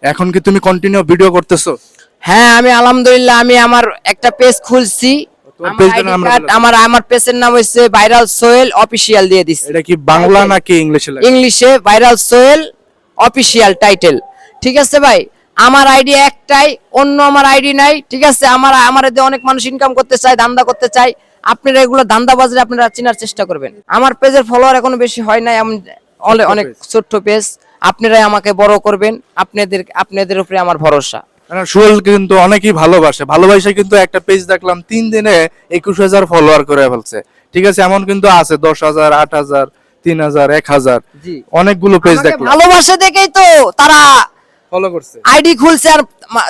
এখন কি তুমি কন্টিনিউ ভিডিও করতেছো? হ্যাঁ, আমি আলহামদুলিল্লাহ আমি আমার একটা পেজ খুলছি। তোমার আমার পেজটার ID নাম card, বলো। আমার পেজের নাম হচ্ছে ভাইরাল সোহেল অফিসিয়াল দিয়ে দিছি। এটা কি বাংলা নাকি ইংলিশে লেখা? ইংলিশে ভাইরাল সোহেল অফিসিয়াল টাইটেল। ঠিক আছে ভাই, আমার আইডি একটাই, অন্য আমার আইডি নাই। ঠিক আছে, আমার এতে অনেক মানুষ ইনকাম করতে চায়, ধান্দা করতে চায়। আপনারা এগুলো ধান্দাবাজরা আপনারা চেনার চেষ্টা করবেন। আমার পেজের ফলোয়ার এখনো বেশি হয় নাই, অনেক ছোট্ট পেজ। আপনারাই আমাকে বড় করবেন, আপনাদের উপরে আমার ভরসা। সোহেল কিন্তু অনেকেই ভালোবাসে কিন্তু একটা পেজ দেখলাম 3 দিনে 21,000 ফলোয়ার করে ফেলছে। ঠিক আছে, এমন কিন্তু আছে 10,000, 8,000, 3,000, 1,000 জি, অনেকগুলো পেজ আমাকে দেখলাম। ভালোবাসে দেখেই তো তারা ফলো করছে আইডি খুলছে আর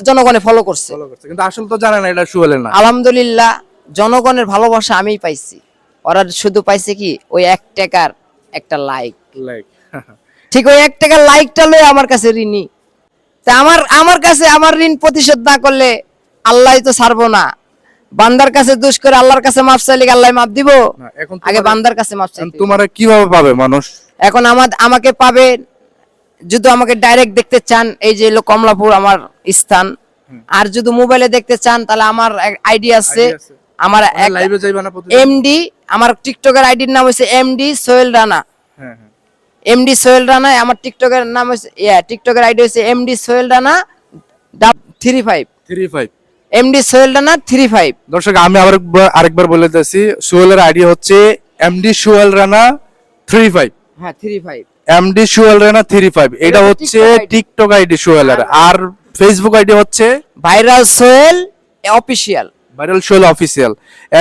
জনগণে ফলো করছে। কিন্তু আসল তো জানে না এটা সোহেলের না। আলহামদুলিল্লাহ জনগণের ভালোবাসা আমিই পাইছি। ওরা শুধু পাইছে কি ওই 1 টাকার একটা লাইক। লাইক ঠিক ওই 1 টাকার লাইকটা লয়ে আমার কাছে ঋণী। তা আমার কাছে আমার ঋণ পরিশোধ না করলে আল্লাহই তো ছাড়বো না। বান্দার কাছে দোষ করে আল্লাহর কাছে মাফ চাইলে কি আল্লাহ মাফ দিব? এখন আগে বান্দার কাছে মাফ চাইতে হবে। তোমারে কিভাবে পাবে মানুষ? এখন আমাকে পাবে যদি আমাকে ডাইরেক্ট দেখতে চান, এই যে হলো কমলাপুর আমার স্থান। আর যদি মোবাইলে দেখতে চান তাহলে আমার আইডি আছে। আমার লাইভে যাইবা না প্রতিদিন? এমডি, আমার টিকটকের আইডির নাম হচ্ছে এমডি সোহেল রানা। হ্যাঁ হ্যাঁ, এমডি সোহেল রানা আমার টিকটকের নাম হচ্ছে, টিকটকের আইডি হচ্ছে এমডি সোহেল রানা 35। 35। এমডি সোহেল রানা 35। দর্শক আমি আরেকবার বলে দিচ্ছি, সোহেলের আইডি হচ্ছে এমডি সোহেল রানা 35। হ্যাঁ 35। এমডি সোহেল রানা 35, এটা হচ্ছে টিকটক আইডি সোহেলের। আর ফেসবুক আইডি হচ্ছে viral Sohel official. Viral Sohel official.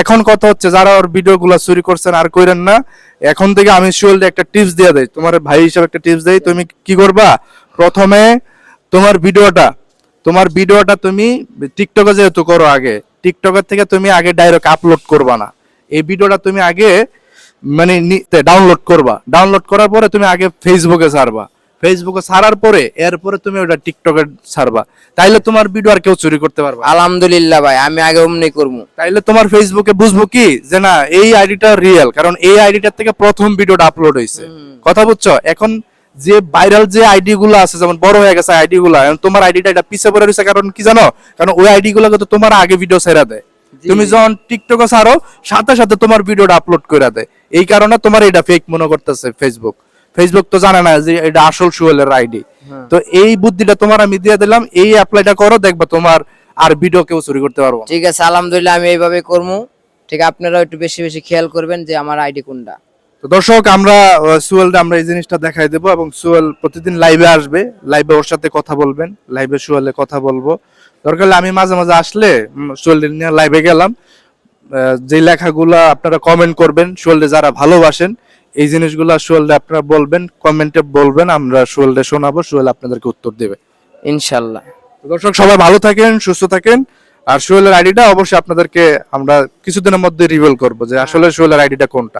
এখন কথা হচ্ছে যারা ওর ভিডিওগুলো চুরি করছেন আর কইরেন না। এখন থেকে আমি সোহেলকে একটা টিপস দিয়ে দেই, তোমার ভাই হিসেবে একটা টিপস দেই। তুমি কি করবা, প্রথমে তোমার ভিডিওটা তুমি টিকটকে যেহেতু করো, আগে টিকটকের থেকে তুমি আগে ডাইরেক্ট আপলোড করবা না। এই ভিডিওটা তুমি আগে মানে ডাউনলোড করবা। ডাউনলোড করার পরে তুমি আগে ফেসবুকে ছাড়বা। ফেসবুকে ছাড়ার পরে এরপরে তুমি ওটা টিকটকে ছাড়বা। তাইলে তোমার ভিডিও আর কেউ চুরি করতে পারবে না। আলহামদুলিল্লাহ ভাই, আমি আগে অমনি করবো। তাইলে তোমার ফেসবুকে বুঝবো কি যে না এই আইডিটা রিয়েল, কারণ এই আইডিটার থেকে প্রথম ভিডিওটা আপলোড হয়েছে। কথা বুঝছো? এখন যে ভাইরাল যে আইডি গুলো আছে, যেমন বড় হয়ে গেছে আইডি গুলা, তোমার আইডিটা এটা পিছে পড়ে রয়েছে। কারণ কি জানো, কারণ ওই আইডি গুলো তো তোমার আগে ভিডিও ছেড়ে দেয়। তুমি যখন টিকটকে ছাড়ো সাথে সাথে তোমার ভিডিওটা আপলোড করে দেয়। এই কারণে তোমার এটা ফেক মনে করতেছে ফেসবুক তো জানে না যে এটা আসল সোহেলের আইডি। তো এই বুদ্ধিটা তোমার আমি দিয়ে দিলাম, এই অ্যাপ্লাইটা করো, দেখবা তোমার আর ভিডিও কেউ চুরি করতে পারবো না। ঠিক আছে, আলহামদুলিল্লাহ আমি এইভাবে করবো। ঠিক, আপনারা একটু বেশি বেশি খেয়াল করবেন যে আমার আইডি কোনটা। তো দর্শক আমরা সোহেলকে আমরা এই জিনিসটা দেখাই দেবো, এবং সোহেল প্রতিদিন লাইভে আসবে, লাইভে ওর সাথে কথা বলবেন, লাইভে সোহেলে কথা বলবো। দরকার হলে আমি মাঝে মাঝে আসলে সোহেল নিয়ে লাইভে গেলাম। যে লেখাগুলা আপনারা কমেন্ট করবেন, সোহেলকে যারা ভালোবাসেন এই জিনিসগুলো সোহেলকে আপনারা বলবেন, কমেন্টে বলবেন, আমরা সোহেলকে শোনাবো, সোহেল আপনাদেরকে উত্তর দেবে ইনশাল্লাহ। তো দর্শক সবাই ভালো থাকেন, সুস্থ থাকেন। আর সোহেলের আইডিটা অবশ্যই আপনাদেরকে আমরা কিছুদিনের মধ্যে রিভিল করবো যে আসলে সোহেলের আইডিটা কোনটা।